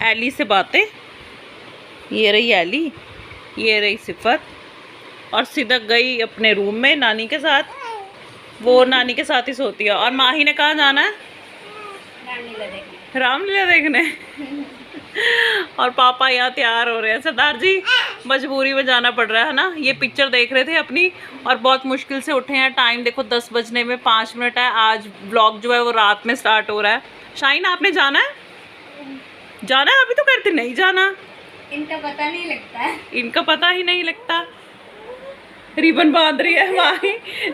Eli से बातें। ये रही एली, ये रही सिफत, और सिदक गई अपने रूम में नानी के साथ। वो नानी के साथ ही सोती है। और माही ने कहाँ जाना है? रामलीला देखने। और पापा यहाँ तैयार हो रहे हैं। सरदार जी मजबूरी में जाना पड़ रहा है ना। ये पिक्चर देख रहे थे अपनी, और बहुत मुश्किल से उठे हैं। टाइम देखो 10 बजने में 5 मिनट है। आज व्लॉग जो है वो रात में स्टार्ट हो रहा है। शाइन आपने जाना है? जाना है? अभी तो कहते नहीं जाना। इनका पता नहीं लगता है। इनका पता ही नहीं लगता। रिबन बांध रही है माही।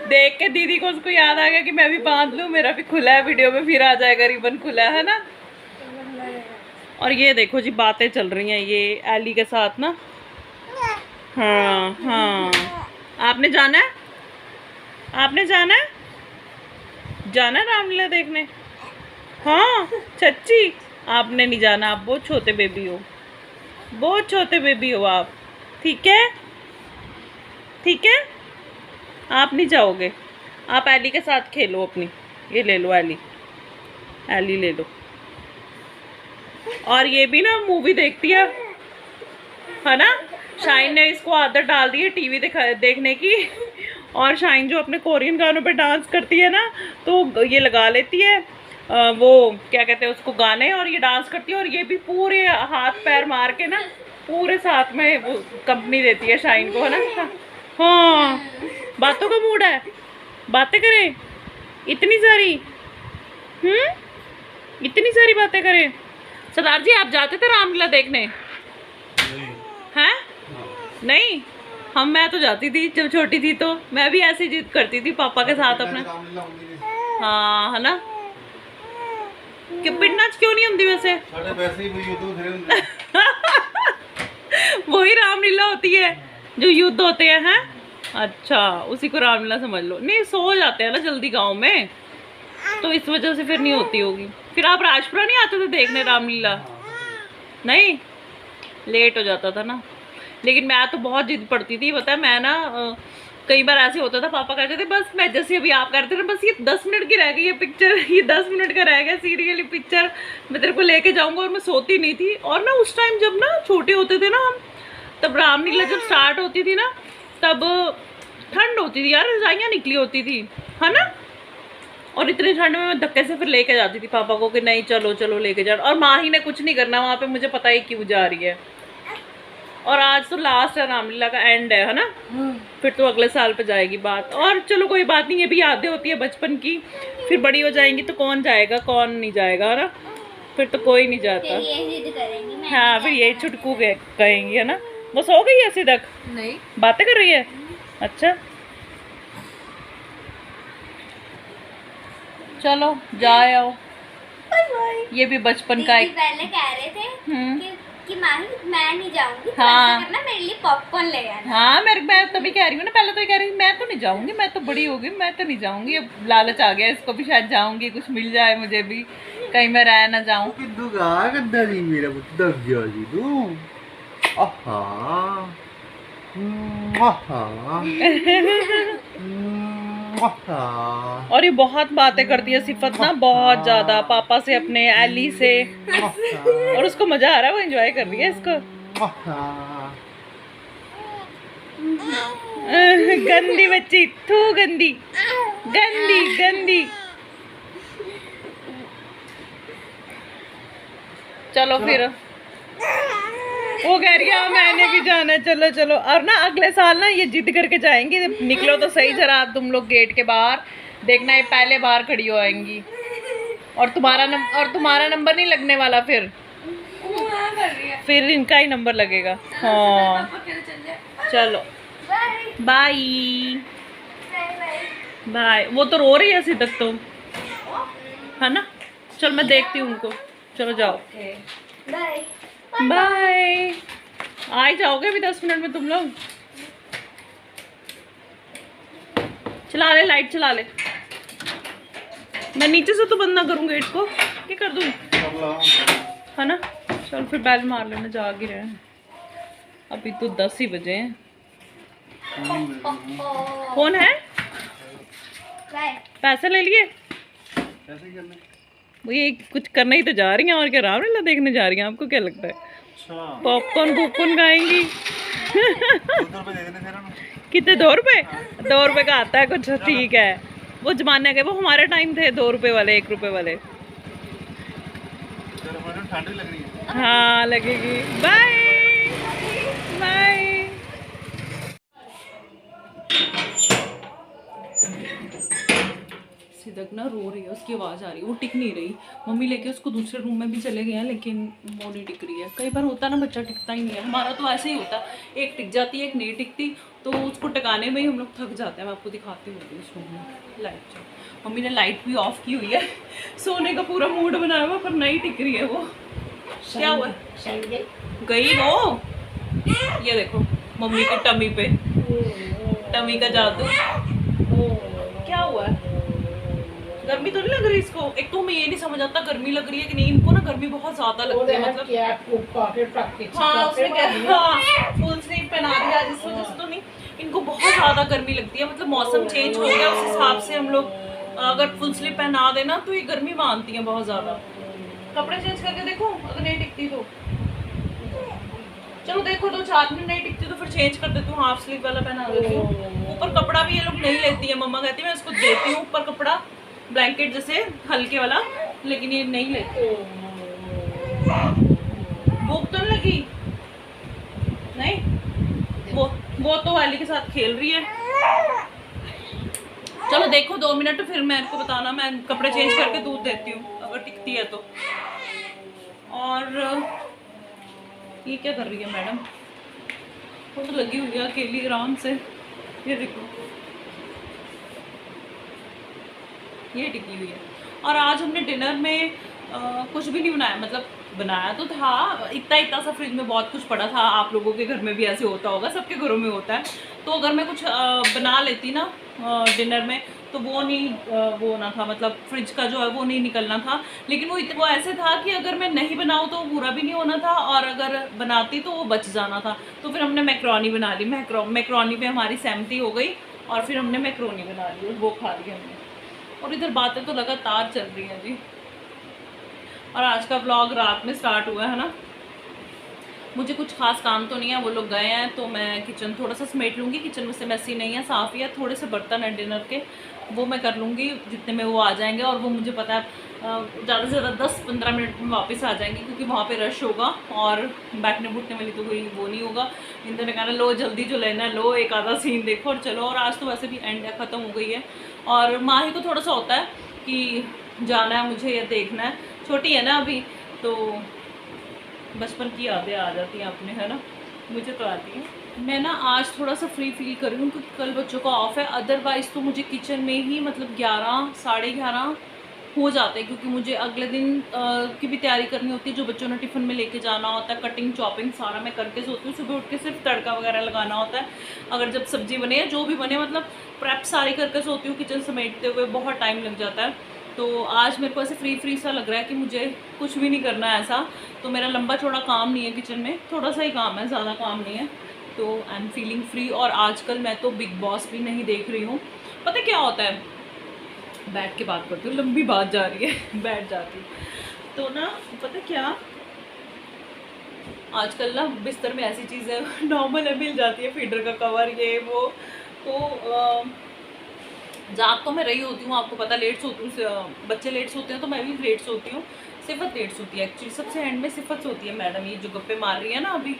देख के दीदी को उसको याद आ गया कि मैं भी बांध लूं, मेरा भी खुला है। वीडियो में फिर आ जाएगा रिबन खुला है ना। और ये देखो जी बातें चल रही हैं ये एली के साथ ना। हाँ हाँ, आपने जाना है? आपने जाना है? जाना है रामलीला देखने? हाँ सच्ची? आपने नहीं जाना, आप बहुत छोटे बेबी हो, बहुत छोटे बेबी हो आप। ठीक है, ठीक है, आप नहीं जाओगे। आप एली के साथ खेलो अपनी। ये ले लो एली, एली ले लो। और ये भी ना मूवी देखती है ना। शाइन ने इसको आदत डाल दी है टीवी देखने की। और शाइन जो अपने कोरियन गानों पे डांस करती है ना, तो ये लगा लेती है वो क्या कहते हैं उसको, गाने, और ये डांस करती है। और ये भी पूरे हाथ पैर मार के ना पूरे साथ में वो कंपनी देती है शाइन को, है ना। हाँ, बातों का मूड है, बातें करें इतनी सारी। इतनी सारी बातें करें। सरदार जी आप जाते थे रामलीला देखने? हैं? नहीं, मैं तो जाती थी जब छोटी थी। तो मैं भी ऐसी जिद करती थी पापा के साथ अपने। हाँ है ना। कि पिंडा क्यों नहीं होती वैसे? वही रामलीला होती है जो युद्ध होते हैं। अच्छा, उसी को रामलीला समझ लो। नहीं, सो जाते हैं ना जल्दी गांव में, तो इस वजह से फिर नहीं होती होगी। फिर आप राजपुरा नहीं आते थे देखने रामलीला? नहीं, लेट हो जाता था ना। लेकिन मैं तो बहुत जिद पड़ती थी, पता है। मैं ना कई बार ऐसे होता था, पापा कहते थे बस, मैं जैसे अभी आप कहते थे बस ये 10 मिनट की रह गई है पिक्चर, ये 10 मिनट का रह गया सीरियल पिक्चर, मैं तेरे को लेके जाऊंगा। और मैं सोती नहीं थी। और ना उस टाइम जब ना छोटे होते थे ना हम, तब रामलीला जब स्टार्ट होती थी ना, तब ठंड होती थी यार, रजाइयाँ निकली होती थी, है ना। और इतनी ठंड में मैं धक्के से फिर लेके जाती थी पापा को कि नहीं चलो चलो लेके जाओ। और माही ने कुछ नहीं करना वहाँ पे, मुझे पता ही क्यों जा रही है। और आज तो लास्ट है रामलीला का, एंड है ना। फिर तो अगले साल पे जाएगी बात। और चलो कोई बात नहीं, ये भी यादें होती है बचपन की। फिर बड़ी हो जाएंगी तो कौन जाएगा कौन नहीं जाएगा, है ना। फिर तो कोई नहीं जाता। हाँ, फिर यही छुटकू कहेंगी, है ना। वो सो गई है सिदक? नहीं, बातें कर रही है। अच्छा, चलो जाए आओ। ये भी बचपन का एक, पहले कह रहे थे कि माही मैं नहीं जाऊंगी, हाँ करना मेरे लिए पॉपकॉर्न ले आना। हाँ, मैं तभी कह रही हूँ ना। पहले तो ये कह रही मैं तो नहीं जाऊंगी, मैं तो बड़ी हो गई, मैं तो नहीं जाऊंगी। अब लालच आ गया इसको भी, शायद जाऊंगी, कुछ मिल जाए मुझे भी, कहीं मैं रह ना जाऊं। और ये बहुत बातें करती है सिफत ना, बहुत ज्यादा, पापा से, अपने एली से। और उसको मजा आ रहा है, वो एंजॉय कर रही है इसको। गंदी बच्ची, थू गंदी, गंदी गंदी। चलो फिर वो कह रही है मैंने भी जाना है, चलो चलो। और ना अगले साल ना ये जिद करके जाएंगी। निकलो तो सही जरा तुम लोग गेट के बाहर, देखना ये पहले बाहर खड़ी हो आएंगी। और तुम्हारा नंबर नहीं लगने वाला। फिर इनका ही नंबर लगेगा। हाँ चलो, बाय बाय। वो तो रो रही है सिदक तो, है ना। चल मैं देखती हूँ उनको। चलो जाओ, बाय बाय। आ ही जाओगे अभी 10 मिनट में तुम लोग। चला ले, लाइट चला ले। मैं नीचे से तो बंद ना करूँ गेट को, क्या कर दूँ, है ना। चल फिर बैल मार लेना, जाग ही रहे हैं। अभी तो 10 ही बजे हैं। कौन है? पैसे ले लिए? वो ये कुछ करना ही तो जा रही हैं, और क्या रामलीला देखने जा रही हैं? आपको क्या लगता है? अच्छा पॉपकॉर्न पॉपकॉर्न खाएंगी? 2 रुपए दे देने थे ना। कितने? 2 रुपए? 2 रुपए का आता है कुछ, ठीक है। वो जमाने के, वो हमारे टाइम थे 2 रुपए वाले, 1 रुपए वाले। चलो मैडम ठंड भी लग रही है। हाँ लगेगी। Bye bye. सिदक ना रो रही है, उसकी आवाज़ आ रही है, वो टिक नहीं रही। मम्मी लेके उसको दूसरे रूम में भी चले गए हैं, लेकिन वो नहीं टिक रही है। कई बार होता है ना, बच्चा टिकता ही नहीं है। हमारा तो ऐसे ही होता है, एक टिक जाती है, एक नहीं टिकती, तो उसको टिकाने में ही हम लोग थक जाते हैं। मैं आपको दिखाती हूँ उस रूम में लाइट जो, मम्मी ने लाइट भी ऑफ की हुई है। सोने का पूरा मूड बनाया हुआ, पर नहीं टिक रही है वो। क्या हुआ? गई वो। ये देखो मम्मी की टमी पे, टमी का जादू। क्या हुआ है? गर्मी तो नहीं लग रही इसको? एक तो मैं ये नहीं समझ आता गर्मी लग रही है कि नहीं। इनको ना गर्मी बहुत ज्यादा लगती है, मतलब हाँ उसने हाँ फुल स्लीव पहना दिया जिस वजह से, तो नहीं इनको बहुत ज्यादा गर्मी लगती है। मतलब मौसम चेंज हो गया, उस हिसाब से हम लोग अगर फुल स्लीव पहना देना तो ये गर्मी मानती है बहुत ज्यादा। कपड़े चेंज करके देखो, अगर नहीं टिकती तो चलो देखो, 2-4 मिनट नहीं टिकती तो फिर चेंज कर देती हूँ, हाफ स्लीव वाला पहना देती हूँ। ऊपर कपड़ा भी ये लोग नहीं लेती है, मम्मा कहती है मैं इसको देती हूँ ऊपर कपड़ा, ब्लैंकेट जैसे हल्के वाला, लेकिन ये नहीं लेती। भूख तो नहीं लगी? नहीं, वो तो वाली के साथ खेल रही है। चलो देखो 2 मिनट, फिर मैं आपको बताना, मैं कपड़े चेंज करके दूध देती हूँ अगर टिकती है तो। और ये क्या कर रही है मैडम? वो तो लगी हुई है अकेली आराम से। ये देखो ये टिकी हुई है। और आज हमने डिनर में कुछ भी नहीं बनाया, मतलब बनाया तो था, इतना इतना सा फ्रिज में बहुत कुछ पड़ा था। आप लोगों के घर में भी ऐसे होता होगा, सबके घरों में होता है। तो अगर मैं कुछ बना लेती ना डिनर में, तो वो नहीं वो ना था, मतलब फ्रिज का जो है वो नहीं निकलना था। लेकिन वो ऐसे था कि अगर मैं नहीं बनाऊँ तो पूरा भी नहीं होना था, और अगर बनाती तो वो बच जाना था। तो फिर हमने मैक्रोनी बना ली। मैक्रोनी पे हमारी सहमति हो गई, और फिर हमने मैक्रोनी बना ली, वो खा ली हमने। और इधर बातें तो लगातार चल रही हैं जी। और आज का व्लॉग रात में स्टार्ट हुआ है ना। मुझे कुछ खास काम तो नहीं है, वो लोग गए हैं तो मैं किचन थोड़ा सा समेट लूँगी। किचन में से मैसी नहीं है, साफ़ ही है। थोड़े से बर्तन है डिनर के, वो मैं कर लूँगी जितने में वो आ जाएंगे। और वो मुझे पता है ज़्यादा से ज़्यादा 10-15 मिनट में वापस आ जाएंगे, क्योंकि वहाँ पे रश होगा और बैठने बुठने वाली तो कोई वो नहीं होगा। इन्होंने ने कहना लो जल्दी जो लेना है लो, एक आधा सीन देखो और चलो। और आज तो वैसे भी एंड ख़त्म हो गई है। और माही को थोड़ा सा होता है कि जाना है मुझे, या देखना है, छोटी है ना अभी, तो बचपन की यादें आ जाती हैं अपने, है ना। मुझे तो आती है। मैं ना आज थोड़ा सा फ्री फील कर रही हूँ क्योंकि कल बच्चों का ऑफ है। अदरवाइज़ तो मुझे किचन में ही मतलब 11-11:30 हो जाते हैं, क्योंकि मुझे अगले दिन की भी तैयारी करनी होती है। जो बच्चों ने टिफ़िन में लेके जाना होता है, कटिंग चॉपिंग सारा मैं करके सोती हूँ। सुबह उठ के सिर्फ तड़का वगैरह लगाना होता है। अगर जब सब्ज़ी बने या जो भी बने, मतलब प्रेप सारी करके सोती हूँ। किचन समेटते हुए बहुत टाइम लग जाता है। तो आज मेरे को ऐसे फ्री सा लग रहा है कि मुझे कुछ भी नहीं करना है ऐसा। तो मेरा लंबा चौड़ा काम नहीं है किचन में, थोड़ा सा ही काम है, ज़्यादा काम नहीं है। तो आई एम फीलिंग फ्री। और आजकल मैं तो बिग बॉस भी नहीं देख रही हूँ। पता क्या होता है, बैठ के बात करती हूँ, लंबी बात जा रही है बैठ जाती हूँ तो ना, पता क्या आजकल ना बिस्तर में ऐसी चीज़ें नॉर्मल है, मिल जाती है, फीडर का कवर ये वो। तो जाग तो मैं रही होती हूँ, आपको पता, लेट सोती हूँ, बच्चे लेट सोते हैं तो मैं भी लेट सोती हूँ। सिफत लेट सोती है एक्चुअली, सबसे एंड में सिफत सोती है मैडम, ये जो गप्पे मार रही है ना अभी।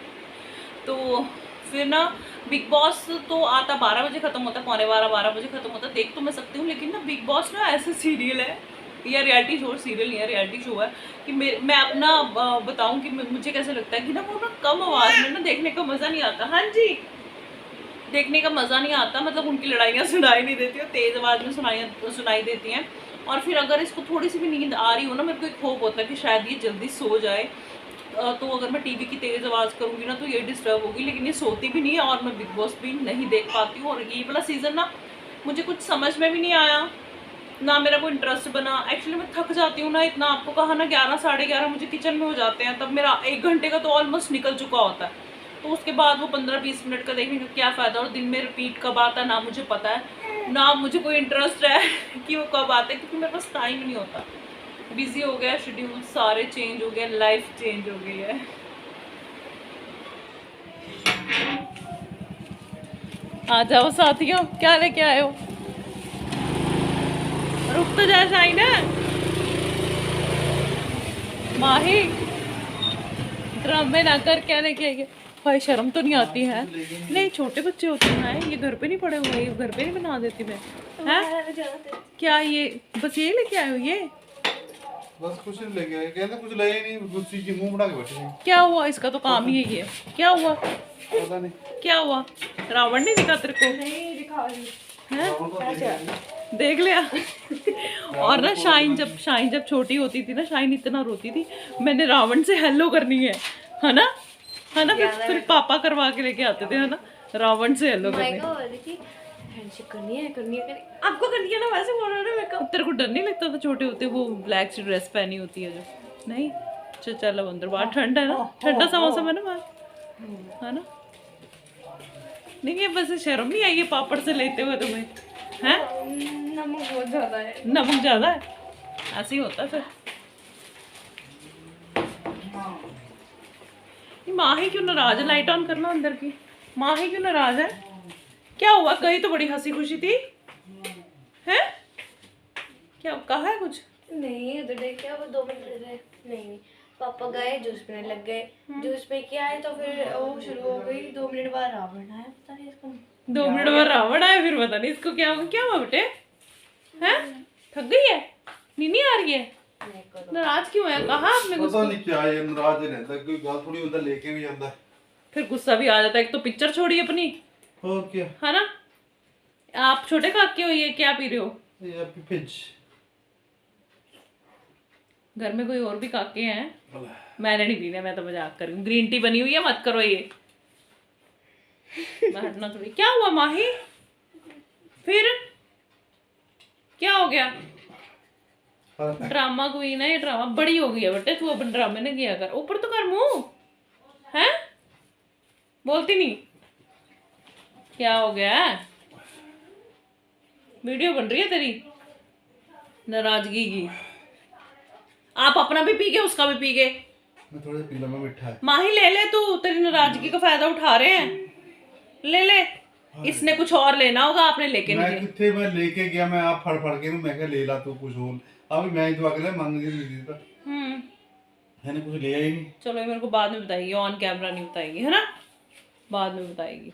तो फिर ना बिग बॉस तो आता 12 बजे ख़त्म होता है, 11:45-12 बजे ख़त्म होता है। देख तो मैं सकती हूँ, लेकिन ना बिग बॉस ना ऐसा सीरियल है या रियलिटी शो, सीरियल नहीं है रियलिटी शो है, कि मैं अपना बताऊँ कि मुझे कैसे लगता है कि ना वो ना कम आवाज़ में ना देखने का मज़ा नहीं आता। हाँ जी, देखने का मज़ा नहीं आता, मतलब उनकी लड़ाइयाँ सुनाई नहीं देती, और तेज़ आवाज़ में सुनाई देती हैं। और फिर अगर इसको थोड़ी सी भी नींद आ रही हो ना, मेरे को एक होप होता है कि शायद ये जल्दी सो जाए। तो अगर मैं टीवी की तेज़ आवाज़ करूँगी ना तो ये डिस्टर्ब होगी, लेकिन ये सोती भी नहीं है और मैं बिग बॉस भी नहीं देख पाती हूँ। और ये वाला सीज़न ना मुझे कुछ समझ में भी नहीं आया, ना मेरा कोई इंटरेस्ट बना। एक्चुअली मैं थक जाती हूँ ना इतना, आपको कहा ना 11-11:30 मुझे किचन में हो जाते हैं, तब मेरा 1 घंटे का तो ऑलमोस्ट निकल चुका होता है। तो उसके बाद वो 15-20 मिनट का देखने का क्या फ़ायदा। और दिन में रिपीट कब आता है ना मुझे पता है, ना मुझे कोई इंटरेस्ट है कि वो कब आता है, क्योंकि मेरे पास टाइम नहीं होता। बिजी हो गया शेड्यूल, सारे चेंज हो गया, लाइफ चेंज हो गई है। आ जाओ साथियों, क्या लेके आए हो? रुक तो जा शाइन। माही ड्रामे ना कर, क्या लेके आई है? भाई शर्म तो नहीं आती है? नहीं छोटे बच्चे होते हैं, ये घर पे नहीं पड़े हुए, ये घर पे नहीं बना देती मैं हैं? क्या ये बस ये लेके आए हो? ये बस कुछ नहीं लेके आए, कहते कुछ ले ही नहीं, गुस्सी की मुंह बना के बैठे हैं। क्या हुआ? इसका तो काम ही है ये। क्या हुआ? पता नहीं क्या हुआ? रावण नहीं दिखा तेरे को? नहीं दिखा रही हैं? रावण को देख लिया। देख लिया। और ना शाइन जब छोटी होती थी ना, शाइन इतना रोती थी, मैंने रावण से हेलो करनी है ना? है ना? फिर पापा करवा के लेके आते थे, है ना? रावण से हेलो करनी। हैंडशेक करनी है आपको करनी है ना, वैसे बोल रहे हो मेरे को। तेरे को डर नहीं लगता था छोटे होते? वो ब्लैक सी ड्रेस पहनी होती है जो, नहीं? चलो अंदर, बाहर ठंड है ना, ठंडा सा मौसम है ना बाहर, है ना? नहीं ये बस शर्म नहीं आई है पापड़ से लेते हुए तुम्हें? हैं? नमक बहुत ज्यादा है। नमक ज्यादा है? ऐसे ही होता है फिर। ये माही क्यों नाराज है? लाइट ऑन करना अंदर की। माही क्यों नाराज है? क्या हुआ? कहीं तो बड़ी हंसी खुशी थी, हैं? क्या कहा है कुछ? नहीं उधर देख के वो 2 मिनट रहे। नहीं पापा गए जूस पीने लग गए, जूस पी के आए तो फिर वो शुरू हो गई। 2 मिनट बाद रावण आया, पता नहीं इसको 2 मिनट बाद रावण आया, फिर पता नहीं इसको क्या हुआ। क्या हुआ बेटे? हैं? थक गई है? नींद नहीं आ रही है? नाराज क्यों है? कहा आपने कुछ? पता नहीं क्या है, नाराज रहता है, कोई गाल थोड़ी होता लेके भी आता है, फिर गुस्सा भी आ जाता है। एक तो पिक्चर छोड़ी अपनी, और क्या। है ना? आप छोटे काके हो, ये क्या पी रहे हो? ये आपकी फिज घर में कोई और भी काके हैं? मैंने नहीं पीना, मैं तो मजाक कर रही हूँ। ग्रीन टी बनी हुई है, मत करो ये। हटना थोड़ी। क्या हुआ माही? फिर क्या हो गया? ड्रामा क्वीन है ये, ड्रामा बड़ी हो गई है बेटे तू, अपन ड्रामे ने किया कर। ऊपर तो कर मुंह, है? बोलती नहीं? क्या हो गया? वीडियो बन रही है तेरी नाराजगी की। आप अपना भी पी गए, उसका भी पी गए। मैं थोड़ा पी लूंगा, मीठा है। माही ले ले, तू तेरी नाराजगी का फायदा उठा रहे हैं। ले ले। इसने कुछ और लेना होगा, आपने लेके नहीं मैं दिया। कितने मैं लेके गया, मैं आप फड़ फड़ के मैं क्या ले ला तू कुछ और, अभी मैं तो अगले मांग दी था, मैंने कुछ लिया ही नहीं। चलो ये मेरे को बाद में बताएगी, ऑन कैमरा नहीं बताएगी, है ना? बाद में बताएगी।